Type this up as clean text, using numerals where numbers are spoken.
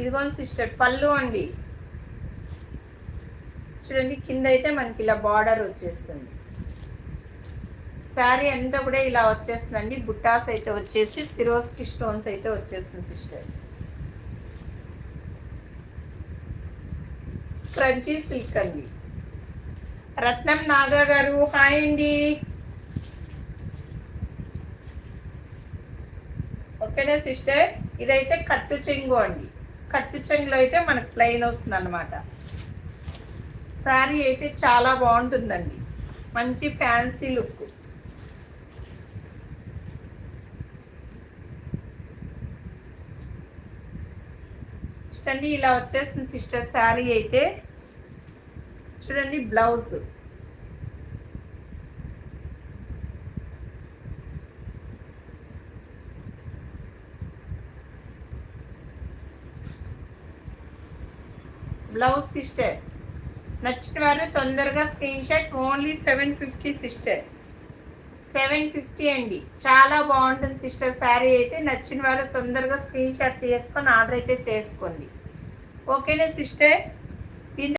ఇదిగోండి సిస్టర్ పళ్ళు అండి. చూడండి కింద అయితే మనకి ఇలా బార్డర్ వచ్చేస్తుంది. శారీ అంతా కూడా ఇలా వచ్చేస్తుందండి. బుట్టాస్ అయితే వచ్చేసి సిరోస్కి స్టోన్స్ అయితే వచ్చేస్తుంది సిస్టర్. క్రంచీ సిల్క్ అండి. రత్నం నాగా గారు హాయ్ అండి. ఓకేనా సిస్టర్. ఇదైతే కట్టు చెంగు అండి. కట్టు చెంగులో అయితే మనకు ప్లెయిన్ వస్తుంది అన్నమాట. శారీ అయితే చాలా బాగుంటుందండి. మంచి ఫ్యాన్సీ లుక్. చూడండి ఇలా వచ్చేస్తుంది సిస్టర్ శారీ అయితే. చూడండి బ్లౌజ్ సిస్టర్. నచ్చిన వారు తొందరగా స్క్రీన్ షాట్. Only 750 sister. 750 అండి. చాలా బాగుంటుంది సిస్టర్ శారీ అయితే. నచ్చిన వారు తొందరగా స్క్రీన్ షాట్ తీసుకొని ఆర్డర్ అయితే చేసుకోండి. ఓకేనా సిస్టర్.